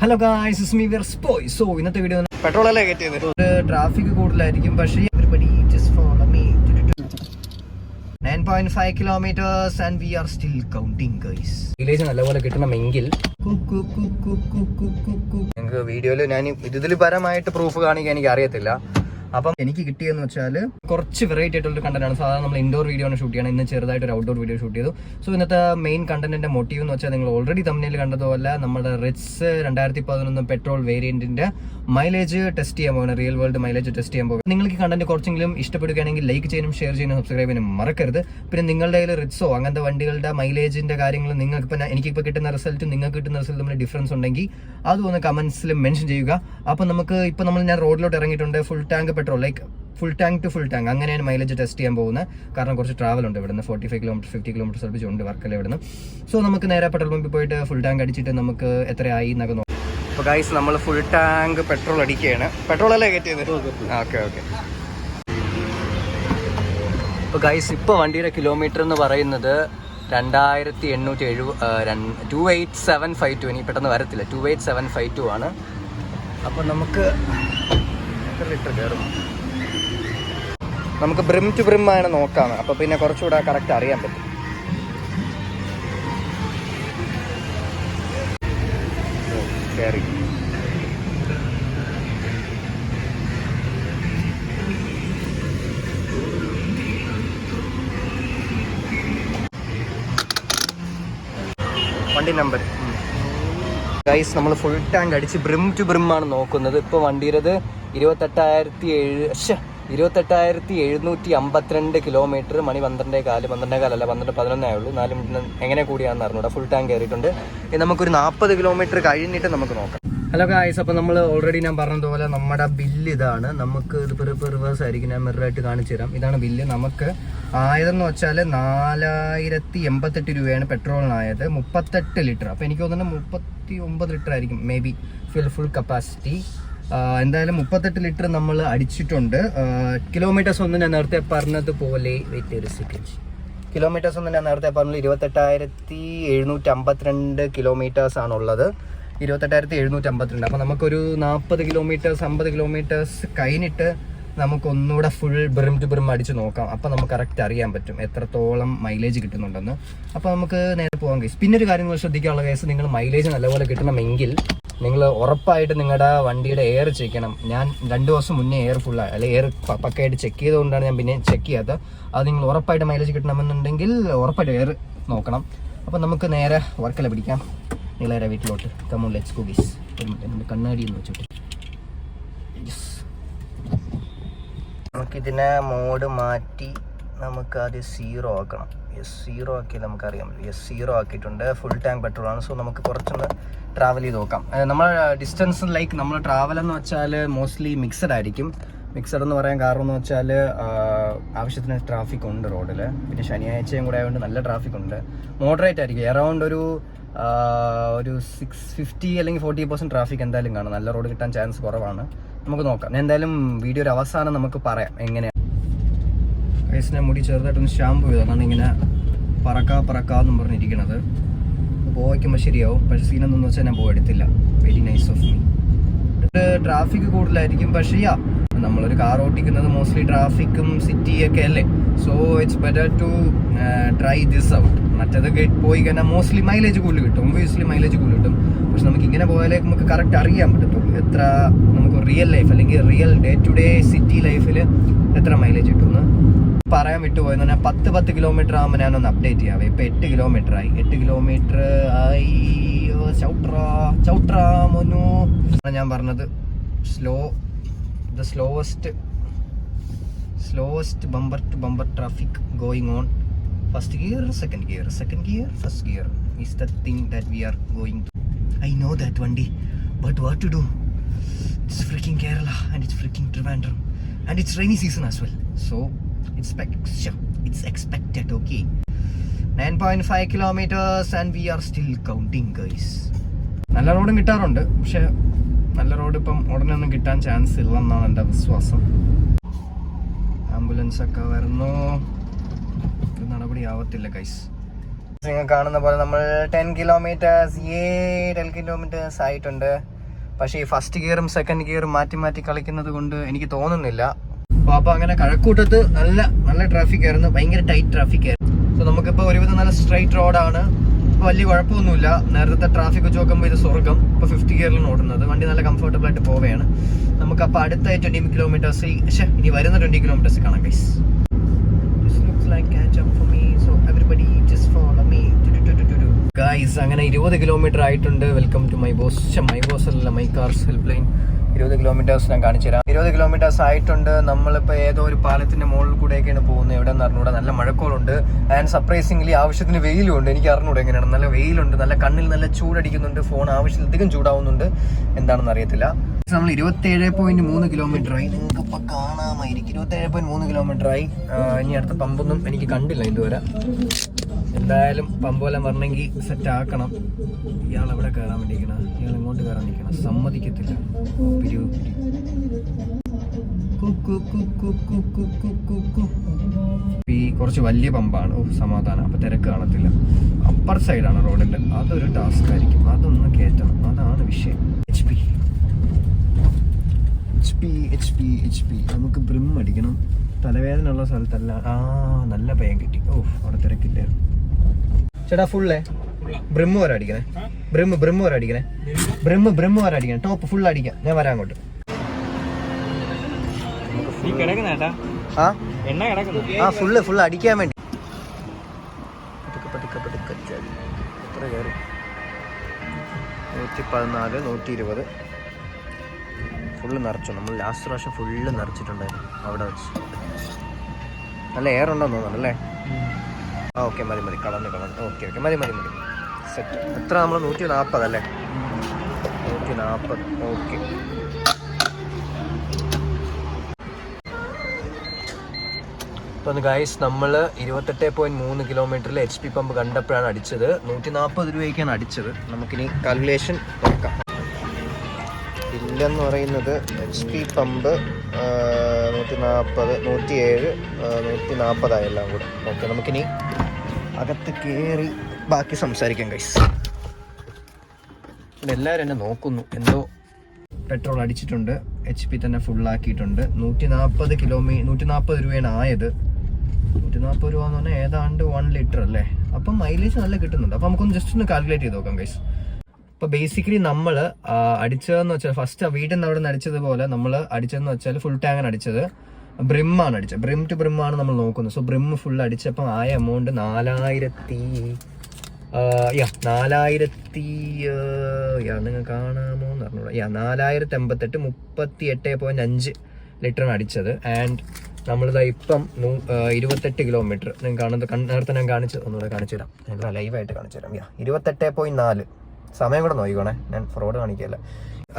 Hello guys, it's me വെർസ്പോയ്. So ഇന്നത്തെ video പെട്രോളല്ലേ കയറ്റിയത്. ട്രാഫിക് കൂടുതലായിരിക്കും, പക്ഷേ everybody just follow me. 9.5 kilometers and we are still counting guys. Village നല്ലപോലെ കിട്ടണമെങ്കിൽ നിങ്ങൾക്ക് വീഡിയോയിൽ ഞാൻ ഇതിൽ പരമായിട്ട് പ്രൂഫ് കാണിക്കാൻ എനിക്ക് അറിയത്തില്ല. അപ്പം എനിക്ക് കിട്ടിയെന്ന് വെച്ചാൽ കുറച്ച് വെറൈറ്റി ആയിട്ടുള്ള കണ്ടന്റ് ആണ്. സാധാരണ നമ്മൾ ഇൻഡോർ വീഡിയോ ആണ് ഷൂട്ട് ചെയ്യണം. ഇന്ന് ചെറുതായിട്ട് ഒരു ഔട്ട്ഡോർ വീഡിയോ ഷൂട്ട് ചെയ്തു. സോ ഇന്നത്തെ മെയിൻ കണ്ടന്റിന്റെ മോട്ടീവ് എന്ന് വെച്ചാൽ നിങ്ങൾ ഓൾറെഡി തമ്മിൽ കണ്ടതുപോലെ നമ്മുടെ റിറ്റ്സ് 2011 പെട്രോൾ വേരിയന്റിന്റെ മൈലേജ് ടെസ്റ്റ് ചെയ്യാൻ പോകുന്നത്, റിയൽ വേൾഡ് മൈലേജ് ടെസ്റ്റ് ചെയ്യാൻ പോകുന്നത്. നിങ്ങൾക്ക് ഈ കണ്ടന്റ് കുറച്ചെങ്കിലും ഇഷ്ടപ്പെടുകയാണെങ്കിൽ ലൈക്ക് ചെയ്യാനും ഷെയർ ചെയ്യാനും സബ്സ്ക്രൈബ് ചെയ്യാനും മറക്കരുത്. പിന്നെ നിങ്ങളുടെ കയ്യിൽ റിറ്റ്സോ അങ്ങനത്തെ വണ്ടികളുടെ മൈലേജിന്റെ കാര്യങ്ങൾ നിങ്ങൾക്ക് ഇപ്പം എനിക്കിപ്പോൾ കിട്ടുന്ന റിസൾട്ടും നിങ്ങൾക്ക് കിട്ടുന്ന റിസൾട്ടും തമ്മിൽ ഡിഫറൻസ് ഉണ്ടെങ്കിൽ അതൊന്ന് കമന്റ്സിൽ മെൻഷൻ ചെയ്യുക. അപ്പം നമുക്ക് ഇപ്പം ഞാൻ റോഡിലോട്ട് ഇറങ്ങിയിട്ടുണ്ട്. Full tank petrol, like full tank to full tank, അങ്ങനെയാണ് മൈലേജ് ടെസ്റ്റ് ചെയ്യാൻ പോകുന്നത്. കാരണം കുറച്ച് ട്രാവൽ ഉണ്ട് ഇവിടുന്ന്, 45 കിലോമീറ്റർ 50 കിലോമീറ്റർ അടുപ്പിച്ചുണ്ട് വർക്കല്ല ഇവിടുന്ന്. സോ നമുക്ക് നേരെ പെട്രോൾ പമ്പിൽ പോയിട്ട് ഫുൾ ടാങ്ക് അടിച്ചിട്ട് നമുക്ക് എത്രയായി എന്നൊക്കെ നോക്കാം. അപ്പോൾ ഗൈസ്, നമ്മൾ ഫുൾ ടാങ്ക് പെട്രോൾ അടിക്കുകയാണ്. പെട്രോൾ അല്ലേ കയറ്റിയത്? ഓക്കെ. ഇപ്പോൾ ഗൈസ്, ഇപ്പോൾ വണ്ടിയുടെ കിലോമീറ്റർ എന്ന് പറയുന്നത് 2852. ഇനി പെട്ടെന്ന് വരത്തില്ല, 28752 ആണ്. അപ്പോൾ നമുക്ക് ലിറ്റർ കയറും. നമുക്ക് ബ്രിം ടു ബ്രിം ആണ് നോക്കാം. അപ്പോൾ പിന്നെ കുറച്ചുകൂടെ കറക്റ്റ് അറിയാൻ പറ്റും. കയറി വണ്ടി നമ്പർ ഗൈസ്, നമ്മൾ ഫുൾ ടാങ്ക് അടിച്ച് ബ്രിം ടു ബ്രിം ആണ് നോക്കുന്നത്. ഇപ്പോൾ വണ്ടിയുടേത് 28,752 കിലോമീറ്റർ. മണി 12:11 ആയുള്ളൂ. 4 മിനിറ്റ് എങ്ങനെ കൂടിയാണെന്ന് അറിഞ്ഞൂടാ. ഫുൾ ടാങ്ക് കയറിയിട്ടുണ്ട്. ഇനി നമുക്കൊരു 40 കിലോമീറ്റർ കഴിഞ്ഞിട്ട് നമുക്ക് നോക്കാം. ഹലോ ഗായ്സ്, അപ്പോൾ നമ്മൾ ഓൾറെഡി ഞാൻ പറഞ്ഞതുപോലെ നമ്മുടെ ബില്ല് ഇതാണ്. നമുക്ക് ഇതിപ്പോൾ റിവേഴ്സ് ആയിരിക്കും, ഞാൻ മിററായിട്ട് കാണിച്ചു തരാം. ഇതാണ് ബില്ല്. നമുക്ക് ആയതെന്ന് വെച്ചാൽ 4088 രൂപയാണ് പെട്രോളിനായത്. 38 ലിറ്റർ. അപ്പോൾ എനിക്ക് തോന്നുന്നത് 39 ലിറ്റർ ആയിരിക്കും മേ ബി ഫുൾ കപ്പാസിറ്റി. എന്തായാലും 38 ലിറ്റർ നമ്മൾ അടിച്ചിട്ടുണ്ട്. കിലോമീറ്റേഴ്സ് ഒന്നും ഞാൻ നേരത്തെ പറഞ്ഞതുപോലെ കിലോമീറ്റേഴ്സ് ഒന്നും ഞാൻ നേരത്തെ പറഞ്ഞത് 28,752 കിലോമീറ്റേഴ്സ് ആണുള്ളത്. 28,752. അപ്പോൾ നമുക്കൊരു 40 കിലോമീറ്റേഴ്സ് 50 കിലോമീറ്റേഴ്സ് കഴിഞ്ഞിട്ട് നമുക്കൊന്നുകൂടെ ഫുൾ ബ്രിം ടു ബ്രിം അടിച്ച് നോക്കാം. അപ്പോൾ നമുക്ക് കറക്റ്റ് അറിയാൻ പറ്റും എത്രത്തോളം മൈലേജ് കിട്ടുന്നുണ്ടെന്ന്. അപ്പോൾ നമുക്ക് നേരെ പോകാം കേസ്. പിന്നെ ഒരു കാര്യം നിങ്ങൾ ശ്രദ്ധിക്കാനുള്ള കേസ്, നിങ്ങൾ മൈലേജ് നല്ലപോലെ കിട്ടണമെങ്കിൽ നിങ്ങൾ ഉറപ്പായിട്ട് നിങ്ങളുടെ വണ്ടിയുടെ എയർ ചെക്ക് ചെയ്യണം. ഞാൻ 2 ദിവസം മുന്നേ എയർ ഫുള്ളായി, അല്ലെങ്കിൽ എയർ പക്കയായിട്ട് ചെക്ക് ചെയ്തുകൊണ്ടാണ് ഞാൻ പിന്നെ ചെക്ക് ചെയ്യാത്തത്. അത് നിങ്ങൾ ഉറപ്പായിട്ട് മൈലേജ് കിട്ടണമെന്നുണ്ടെങ്കിൽ ഉറപ്പായിട്ട് എയർ നോക്കണം. അപ്പോൾ നമുക്ക് നേരെ വർക്കല പിടിക്കാം. നിങ്ങളേറെ വീട്ടിലോട്ട് കമോൺ, ലെറ്റ്സ് ഗോ ഗയ്സ്. കണ്ണാടി എന്ന് വെച്ചിട്ട് നമുക്കിതിനെ മോഡ് മാറ്റി നമുക്ക് ആദ്യം 0 ആക്കണം. 0 ആക്കി നമുക്കറിയാം. 0 ആക്കിയിട്ടുണ്ട്. Full tank പെട്രോളാണ്. സോ നമുക്ക് കുറച്ചൊന്ന് ട്രാവൽ ചെയ്ത് നോക്കാം. നമ്മൾ ഡിസ്റ്റൻസ് ലൈക്ക് നമ്മൾ ട്രാവൽ എന്ന് വെച്ചാൽ മോസ്റ്റ്ലി മിക്സഡ് ആയിരിക്കും. മിക്സഡ് എന്ന് പറയാൻ കാരണം എന്ന് വെച്ചാൽ ആവശ്യത്തിന് ട്രാഫിക് ഉണ്ട് റോഡിൽ. പിന്നെ ശനിയാഴ്ചയും കൂടെ ആയതുകൊണ്ട് നല്ല ട്രാഫിക് ഉണ്ട്. മോഡറേറ്റ് ആയിരിക്കും. അറൗണ്ട് ഒരു 650 അല്ലെങ്കിൽ 40% ട്രാഫിക് എന്തായാലും കാണും. നല്ല റോഡ് കിട്ടാൻ ചാൻസ് കുറവാണ്. നമുക്ക് നോക്കാം. എന്തായാലും വീഡിയോ ഒരു അവസാനം നമുക്ക് പറയാം എങ്ങനെയാണ്. വയസ്സിനെ മുടി ചെറുതായിട്ടൊന്ന് ഷാമ്പു ചെയ്തു, അതാണ് ഇങ്ങനെ പറക്കാന്നും പറഞ്ഞിരിക്കണത്. പോയിക്കുമ്പോൾ ശരിയാവും. പക്ഷെ സീനൊന്നും വെച്ചാൽ ഞാൻ പോയെടുത്തില്ല. Very nice of me. Traffic കൂടുതലായിരിക്കും, പക്ഷേ നമ്മളൊരു കാർ ഓടിക്കുന്നത് മോസ്റ്റ്ലി ട്രാഫിക്കും സിറ്റിയൊക്കെ അല്ലേ. So it's better to try this out. മറ്റത് പോയി കഴിഞ്ഞാൽ മോസ്റ്റ്ലി മൈലേജ് കൂടുതൽ കിട്ടും, ഒബ്വിയസ്ലി മൈലേജ് കൂടുതൽ കിട്ടും. പക്ഷെ നമുക്ക് ഇങ്ങനെ പോയാലേ നമുക്ക് കറക്റ്റ് അറിയാൻ പറ്റത്തുള്ളൂ എത്ര നമുക്ക് റിയൽ ലൈഫ് അല്ലെങ്കിൽ real day to day city ലൈഫിൽ എത്ര മൈലേജ് കിട്ടുമെന്ന്. പറയാൻ വിട്ടുപോയെന്ന് പറഞ്ഞാൽ 10 കിലോമീറ്റർ ആകുമ്പോൾ ഞാനൊന്ന് അപ്ഡേറ്റ് ചെയ്യാവേ. ഇപ്പോൾ 8 കിലോമീറ്റർ ആയി. 8 കിലോമീറ്റർ ആയി. ചൗട്രാ മോനു ഞാൻ പറഞ്ഞത്. The slowest bumper to bumper traffic going on. First gear, second gear, first gear is the thing that we are going to. I know that Vandi, but what to do? It's freaking Kerala and it's freaking Trivandrum and it's rainy season as well. So it's expected, okay. 9.5 kilometers and we are still counting guys. നല്ല റോഡും കിട്ടാറുണ്ട്, പക്ഷെ നല്ല road ഇപ്പം ഉടനെ ഒന്നും കിട്ടാൻ chance ഇല്ലെന്നാണ് എൻ്റെ വിശ്വാസം. ആംബുലൻസ് ഒക്കെ വരുന്നു. നടപടി ആവത്തില്ല ഗൈസ്. നിങ്ങൾ കാണുന്ന പോലെ നമ്മൾ 10 കിലോമീറ്റേഴ്സ് ആയിട്ടുണ്ട്. പക്ഷേ ഈ ഫസ്റ്റ് ഗിയറും സെക്കൻഡ് ഗിയറും മാറ്റി കളിക്കുന്നത് കൊണ്ട് എനിക്ക് തോന്നുന്നില്ല. അപ്പോൾ അങ്ങനെ കഴക്കൂട്ടത്ത് നല്ല ട്രാഫിക് ആയിരുന്നു, ഭയങ്കര ടൈറ്റ് ട്രാഫിക് ആയിരുന്നു. സോ നമുക്കിപ്പോൾ ഒരുവിധം നല്ല സ്ട്രൈറ്റ് റോഡാണ്, വലിയ കുഴപ്പമൊന്നുമില്ല. നേരത്തെ ട്രാഫിക് വെച്ച് നോക്കുമ്പോൾ ഇത് സ്വർഗം. ഇപ്പോൾ 50 ഗിയറിലാണ് ഓടുന്നത്, വണ്ടി നല്ല കംഫർട്ടബിൾ ആയിട്ട് പോവുകയാണ്. നമുക്കപ്പോൾ അടുത്ത 20 കിലോമീറ്റേഴ്സ് ഇനി വരുന്ന 20 കിലോമീറ്റേഴ്സ് കാണാം ഗൈസ്. ഗൈസ് അങ്ങനെ 20 കിലോമീറ്റർ ആയിട്ടുണ്ട്. വെൽക്കം ടു മൈ ബോസ് അല്ല, my cars help line. 20 kilometres ഞാൻ കാണിച്ചു തരാം. 20 കിലോമീറ്റേഴ്സ് ആയിട്ടുണ്ട്. നമ്മളിപ്പോൾ ഏതോ ഒരു പാലത്തിന്റെ മുകളിൽ കൂടെയൊക്കെയാണ് പോകുന്നത്. എവിടെ നിന്ന് അറിഞ്ഞൂടെ, നല്ല മഴക്കോളുണ്ട്. ആൻഡ് സർപ്രൈസിംഗ്ലി ആവശ്യത്തിന് വെയിലും ഉണ്ട്. എനിക്ക് അറിഞ്ഞൂടെ എങ്ങനെയാണ്, നല്ല വെയിലുണ്ട്, നല്ല കണ്ണിൽ നല്ല ചൂടടിക്കുന്നുണ്ട്, ഫോൺ ആവശ്യത്തിലധികം ചൂടാവുന്നുണ്ട്. എന്താണെന്ന് അറിയത്തില്ല. നമ്മൾ 27.3 കിലോമീറ്റർ ആയി. നിങ്ങൾക്ക് ഇപ്പൊ കാണാമായിരിക്കും 27.3 കിലോമീറ്റർ ആയി. ഇനി അടുത്ത പമ്പൊന്നും എനിക്ക് കണ്ടില്ല ഇതുവരെ. എന്തായാലും പമ്പെല്ലാം വരണമെങ്കിൽ സെറ്റ് ആക്കണം. ഇയാൾ എവിടെ കയറാൻ വേണ്ടിയിരിക്കണം, ഇയാൾ ഇങ്ങോട്ട് കയറാൻ നിൽക്കണം, സമ്മതിക്കത്തില്ല. ഈ കുറച്ച് വലിയ പമ്പാണ്. സമാധാനം, അപ്പൊ തിരക്ക് കാണത്തില്ല. അപ്പർ സൈഡാണ് റോഡിന്റെ, അതൊരു ടാസ്ക് ആയിരിക്കും. അതൊന്ന് കയറ്റണം, അതാണ് വിഷയം. HP നമുക്ക് ബ്രിം അടിക്കണം. തലവേദന ഉള്ള സ്ഥലത്തല്ല. നല്ല ഭയം കിട്ടി. അവിടെ തിരക്കില്ലായിരുന്നു. ചേട്ടാ ഫുള്ളേ ബ്രിം വരെ അടിക്കണേ. ബ്രിം വരെ അടിക്കണേ. ബ്രിം വരെ അടിക്കണേ. ടോപ്പ് ഫുൾ അടിക്കാം. ഞാൻ വരാം അങ്ങോട്ട്. ഫുള്ള് അടിക്കാൻ വേണ്ടി. എത്ര കയറും? 114, 120. ഫുള്ള് നിറച്ചു. നമ്മൾ ലാസ്റ്റ് പ്രാവശ്യം ഫുള്ള് നിറച്ചിട്ടുണ്ടായിരുന്നു അവിടെ വെച്ച്. നല്ല എയർ ഉണ്ടെന്ന് തോന്നുന്നു അല്ലേ? ഓക്കെ മതി കളഞ്ഞു. ഓക്കെ മതി സെറ്റ്. എത്ര നമ്മൾ 140 അല്ലേ? 140. ഓക്കെ. അപ്പോൾ ഗൈസ് നമ്മൾ 28.3 കിലോമീറ്ററിൽ HP പമ്പ് കണ്ടപ്പോഴാണ് അടിച്ചത്. 140 രൂപയ്ക്കാണ് അടിച്ചത്. നമുക്കിനി കാൽക്കുലേഷൻ നോക്കാം. ബില്ലെന്ന് പറയുന്നത് HP പമ്പ് 140, 107, 140 ആയെല്ലാം കൂടെ. ഓക്കെ, നമുക്കിനി അകത്ത് കയറി ബാക്കി സംസാരിക്കാം ഗൈസ്. ഇവിടെ എല്ലാവരും എന്നെ നോക്കുന്നു. എന്തോ പെട്രോൾ അടിച്ചിട്ടുണ്ട്, HP തന്നെ ഫുള്ളാക്കിയിട്ടുണ്ട്. 140 രൂപയാണ് ആയത്. 140 രൂപ എന്ന് പറഞ്ഞാൽ ഏതാണ്ട് 1 ലിറ്റർ അല്ലേ? അപ്പം മൈലേജ് നല്ല കിട്ടുന്നുണ്ട്. അപ്പം നമുക്കൊന്ന് ജസ്റ്റ് ഒന്ന് കാൽക്കുലേറ്റ് ചെയ്ത് നോക്കാം ഗൈസ്. അപ്പോൾ ബേസിക്കലി നമ്മൾ അടിച്ചതെന്ന് വെച്ചാൽ ഫസ്റ്റ് വീട്ടിൽ നിന്ന് അവിടെ നിന്ന് അടിച്ചതുപോലെ നമ്മൾ അടിച്ചതെന്ന് വെച്ചാൽ ഫുൾ ടാങ്കാണ് അടിച്ചത്. ബ്രിമ്മാണ് അടിച്ചത്. ബ്രിം ടു ബ്രിമ്മാണ് നമ്മൾ നോക്കുന്നത്. സോ ബ്രിം ഫുൾ അടിച്ചപ്പോൾ ആയ എമൗണ്ട് 4000 നിങ്ങൾ കാണാമോ എന്ന് പറഞ്ഞോളൂ. 4088, 38.5 ലിറ്ററാണ് അടിച്ചത്. ആൻഡ് നമ്മളിതാ ഇപ്പം 28 കിലോമീറ്റർ നിങ്ങൾക്ക് നേരത്തെ ഞാൻ ഒന്നുകൂടെ കാണിച്ചു തരാം. ഞങ്ങൾ ലൈവായിട്ട് കാണിച്ചു തരാം. 28.4. സമയം കൂടെ നോക്കിക്കോണേ, ഞാൻ ഫ്രോഡ് കാണിക്കുകയല്ല.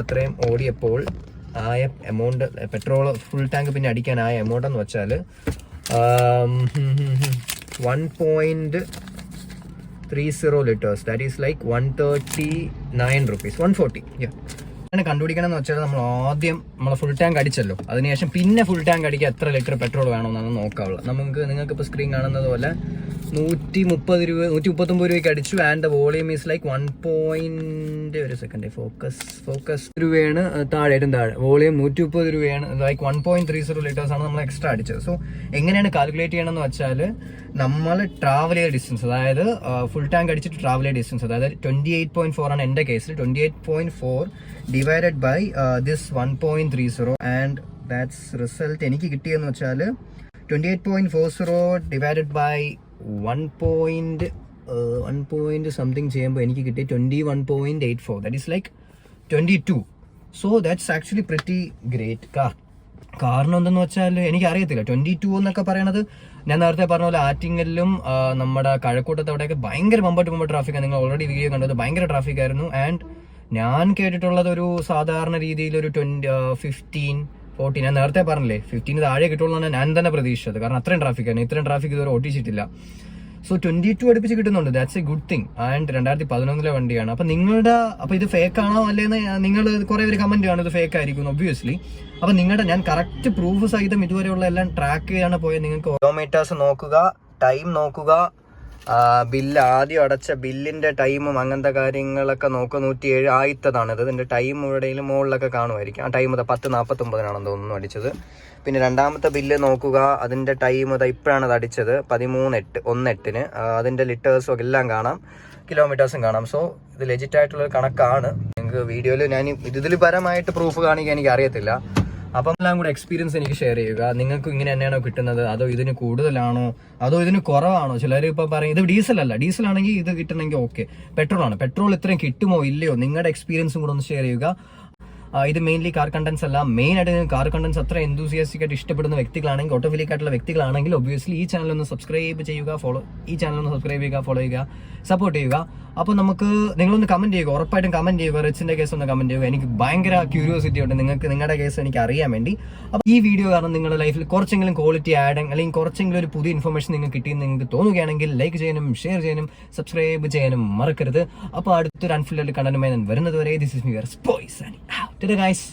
അത്രയും ഓടിയപ്പോൾ ആയ എമൗണ്ട്, പെട്രോൾ ഫുൾ ടാങ്ക് പിന്നെ അടിക്കാനായ എമൗണ്ട് എന്ന് വെച്ചാൽ 1.30 liters. That is like 139 rupees, 140. അങ്ങനെ കണ്ടുപിടിക്കണം എന്ന് വെച്ചാൽ നമ്മൾ ആദ്യം നമ്മളെ ഫുൾ ടാങ്ക് അടിച്ചല്ലോ, അതിനുശേഷം പിന്നെ ഫുൾ ടാങ്ക് അടിക്കാൻ എത്ര ലിറ്റർ പെട്രോൾ വേണമെന്നാണ് നോക്കാവുള്ളത്. നിങ്ങൾക്ക് ഇപ്പോൾ സ്ക്രീൻ കാണുന്നത് പോലെ 139 രൂപയ്ക്ക് അടിച്ചു. And the volume is like 1. രൂപയാണ് താഴെ. വോളിയം 130 രൂപയാണ്. ലൈക്ക് 1.30 ലിറ്റേഴ്സ് ആണ് നമ്മൾ എക്സ്ട്രാ അടിച്ചത്. സോ എങ്ങനെയാണ് കാൽക്കുലേറ്റ് ചെയ്യണമെന്ന് വെച്ചാൽ നമ്മൾ ട്രാവൽ ചെയ്ത ഡിസ്റ്റൻസ്, അതായത് ഫുൾ ടാങ്ക് അടിച്ചിട്ട് ട്രാവൽ ചെയ്ത ഡിസ്റ്റൻസ്, അതായത് 28.4 ആണ് എൻ്റെ കേസിൽ. 28.4 divided by this 1.30 and that's result എനിക്ക് കിട്ടിയെന്ന് വെച്ചാൽ 28.40 ഡിവൈഡഡ് ബൈ 1 സംതിങ് ചെയ്യുമ്പോൾ എനിക്ക് കിട്ടിയ 21.84. That is like 22. So that's actually pretty great. കാരണം എന്തെന്ന് വെച്ചാൽ എനിക്കറിയത്തില്ല 22 എന്നൊക്കെ പറയണത്. ഞാൻ നേരത്തെ പറഞ്ഞ പോലെ ആറ്റിങ്ങലിലും നമ്മുടെ കഴക്കൂട്ടത്തെ അവിടെയൊക്കെ ഭയങ്കര പമ്പ് ട്രാഫിക്കാണ്. നിങ്ങൾ ഓൾറെഡി വീഡിയോ കണ്ടത്, ഭയങ്കര ട്രാഫിക് ആയിരുന്നു. ആൻഡ് ഞാൻ കേട്ടിട്ടുള്ളത് ഒരു സാധാരണ രീതിയിൽ ഒരു 15-14. ഞാൻ നേരത്തെ പറഞ്ഞില്ലേ 15 താഴെ കിട്ടുള്ളൂ എന്നാണ് ഞാൻ തന്നെ പ്രതീക്ഷിച്ചത്. കാരണം അത്രയും ട്രാഫിക്കാണ്. ഇത്രയും ട്രാഫിക് ഇതുവരെ ഓട്ടിച്ചിട്ടില്ല. സോ 22 അടുപ്പിച്ച് കിട്ടുന്നുണ്ട്. That's A good thing. And 2011 വണ്ടിയാണ്. അപ്പൊ ഇത് ഫേക്ക് ആണോ അല്ലേന്ന് നിങ്ങൾ കുറെ പേര് കമന്റ് കാണും ഇത് ഫേക്ക് ആയിരിക്കും ഒബ്വിയസ്ലി. അപ്പൊ ഞാൻ കറക്റ്റ് പ്രൂഫ് സഹിതം ഇതുവരെയുള്ള എല്ലാം ട്രാക്ക് ചെയ്യാണ് പോയത്. നിങ്ങൾക്ക് കിലോമീറ്റേഴ്സ് നോക്കുക, ടൈം നോക്കുക, ബില്ല് ആദ്യം അടച്ച ബില്ലിൻ്റെ ടൈമും അങ്ങനത്തെ കാര്യങ്ങളൊക്കെ നോക്കുക. 107 ആയിത്തതാണിത്. ഇതിൻ്റെ ടൈം ഇവിടെയും മുകളിലൊക്കെ കാണുമായിരിക്കും. ആ ടൈം 10:49 തോന്നുന്നു അടിച്ചത്. പിന്നെ രണ്ടാമത്തെ ബില്ല് നോക്കുക, അതിൻ്റെ ടൈം ഇപ്പോഴാണ് അത് അടിച്ചത് 13:01 അതിൻ്റെ ലിറ്റേഴ്സും എല്ലാം കാണാം, കിലോമീറ്റേഴ്സും കാണാം. സോ ഇത് ലെജിറ്റ് ആയിട്ടുള്ളൊരു കണക്കാണ്. നിങ്ങൾക്ക് വീഡിയോയിൽ ഞാൻ ഇതിൽ പരമായിട്ട് പ്രൂഫ് കാണിക്കാൻ എനിക്ക് അറിയത്തില്ല. അപ്പം എല്ലാം കൂടെ എക്സ്പീരിയൻസ് എനിക്ക് ഷെയർ ചെയ്യുക. നിങ്ങൾക്ക് ഇങ്ങനെ തന്നെയാണോ കിട്ടുന്നത്, അതോ ഇതിന് കൂടുതലാണോ, അതോ ഇതിന് കുറവാണോ? ചിലർ ഇപ്പോൾ പറയും ഇത് ഡീസലല്ല, ഡീസലാണെങ്കിൽ ഇത് കിട്ടണമെങ്കിൽ ഓക്കെ. പെട്രോളാണ്, പെട്രോൾ ഇത്രയും കിട്ടുമോ ഇല്ലയോ, നിങ്ങളുടെ എക്സ്പീരിയൻസും കൂടെ ഒന്ന് ഷെയർ ചെയ്യുക. ഇത് മെയിൻലി കാർ കണ്ടന്റ്സ് അല്ല. മെയിൻ ആയിട്ട് കാർ കണ്ടന്റ്സ് അത്ര എന്തൂസിയാസ്റ്റിക് ആയിട്ട് ഇഷ്ടപ്പെടുന്ന വ്യക്തികളാണെങ്കിൽ, ഓട്ടോഫിലിക് ആയിട്ടുള്ള വ്യക്തികളാണെങ്കിൽ ഒബ്വിയസ്ലി ഈ ചാനൽ ഒന്ന് സബ്സ്ക്രൈബ് ചെയ്യുക, ഫോളോ ചെയ്യുക, സപ്പോർട്ട് ചെയ്യുക. അപ്പോൾ നമുക്ക് നിങ്ങളൊന്ന് കമന്റ് ചെയ്യുക, ഉറപ്പായിട്ടും കമന്റ് ചെയ്യുക. റിച്ചിന്റെ കേസ് ഒന്ന് കമന്റ് ചെയ്യുക. എനിക്ക് ഭയങ്കര ക്യൂരിയോസിറ്റി ഉണ്ട് നിങ്ങൾക്ക് നിങ്ങളുടെ കേസ് എനിക്ക് അറിയാൻ വേണ്ടി. അപ്പോൾ ഈ വീഡിയോ കാരണം നിങ്ങളുടെ ലൈഫിൽ കുറച്ചെങ്കിലും ക്വാളിറ്റി ആഡ് അല്ലെങ്കിൽ കുറച്ചെങ്കിലും ഒരു പുതിയ ഇൻഫർമേഷൻ നിങ്ങൾക്ക് കിട്ടിയെന്ന് നിങ്ങൾക്ക് തോന്നുകയാണെങ്കിൽ ലൈക്ക് ചെയ്യാനും ഷെയർ ചെയ്യാനും സബ്സ്ക്രൈബ് ചെയ്യാനും മറക്കരുത്. അപ്പോൾ അടുത്തൊരു അൺഫിൽറ്റർഡ് കണ്ടന്റുമായി ഞാൻ വരുന്നത് വരെ ദിസ് ഇസ് മീ യുവർ സ്പോയ് സൈനിങ് ഔട്ട്. ഗൈസ്.